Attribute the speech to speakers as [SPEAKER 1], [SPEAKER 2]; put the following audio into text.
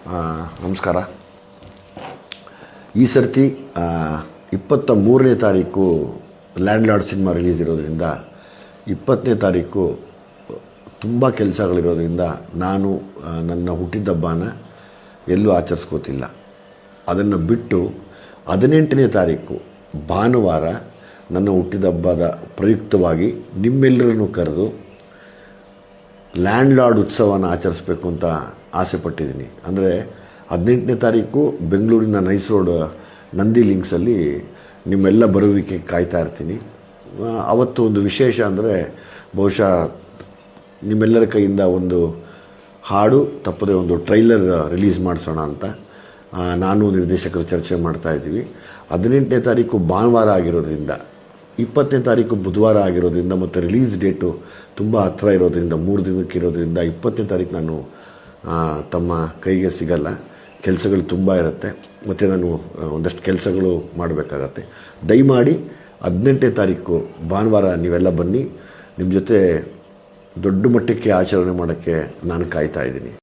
[SPEAKER 1] ನಮಸ್ಕಾರ. ಈ ಸರ್ತಿ 23ನೇ ತಾರೀಕು ಲ್ಯಾಂಡ್ಲಾರ್ಡ್ ಸಿನಿಮಾ ರಿಲೀಸ್ ಇರೋದ್ರಿಂದ 20ನೇ ತಾರೀಕು ತುಂಬ ಕೆಲಸಗಳಿರೋದ್ರಿಂದ ನಾನು ನನ್ನ ಹುಟ್ಟಿದಬ್ಬನ ಎಲ್ಲೂ ಆಚರಿಸ್ಕೋತಿಲ್ಲ. ಅದನ್ನು ಬಿಟ್ಟು 18ನೇ ತಾರೀಕು ಭಾನುವಾರ ನನ್ನ ಹುಟ್ಟಿದಬ್ಬದ ಪ್ರಯುಕ್ತವಾಗಿ ನಿಮ್ಮೆಲ್ಲರನ್ನು ಕರೆದು ಲ್ಯಾಂಡ್ಲಾರ್ಡ್ ಉತ್ಸವನ ಆಚರಿಸ್ಬೇಕು ಅಂತ ಆಸೆ ಪಟ್ಟಿದ್ದೀನಿ. ಅಂದರೆ 18ನೇ ತಾರೀಕು ಬೆಂಗಳೂರಿನ ನೈಸ್ ರೋಡ್ ನಂದಿ ಲಿಂಕ್ಸಲ್ಲಿ ನಿಮ್ಮೆಲ್ಲ ಬರುವಿಕೆ ಕಾಯ್ತಾ ಇರ್ತೀನಿ. ಅವತ್ತು ಒಂದು ವಿಶೇಷ ಅಂದರೆ ಬಹುಶಃ ನಿಮ್ಮೆಲ್ಲರ ಕೈಯಿಂದ ಒಂದು ಹಾಡು ತಪ್ಪದೆ ಒಂದು ಟ್ರೈಲರ್ ರಿಲೀಸ್ ಮಾಡಿಸೋಣ ಅಂತ ನಾನು ನಿರ್ದೇಶಕರು ಚರ್ಚೆ ಮಾಡ್ತಾಯಿದ್ದೀವಿ. 18ನೇ ತಾರೀಕು ಭಾನುವಾರ ಆಗಿರೋದ್ರಿಂದ 20ನೇ ತಾರೀಕು ಬುಧವಾರ ಆಗಿರೋದ್ರಿಂದ ಮತ್ತು ರಿಲೀಸ್ ಡೇಟು ತುಂಬ ಹತ್ತಿರ ಇರೋದ್ರಿಂದ 3 ದಿನಕ್ಕೆ ಇರೋದ್ರಿಂದ 20ನೇ ತಾರೀಕು ನಾನು ತಮ್ಮ ಕೈಗೆ ಸಿಗಲ್ಲ. ಕೆಲಸಗಳು ತುಂಬ ಇರುತ್ತೆ ಮತ್ತು ನಾನು ಒಂದಷ್ಟು ಕೆಲಸಗಳು ಮಾಡಬೇಕಾಗತ್ತೆ. ದಯಮಾಡಿ 18ನೇ ತಾರೀಕು ಭಾನುವಾರ ನೀವೆಲ್ಲ ಬನ್ನಿ. ನಿಮ್ಮ ಜೊತೆ ದೊಡ್ಡ ಮಟ್ಟಕ್ಕೆ ಆಚರಣೆ ಮಾಡೋಕ್ಕೆ ನಾನು ಕಾಯ್ತಾ ಇದ್ದೀನಿ.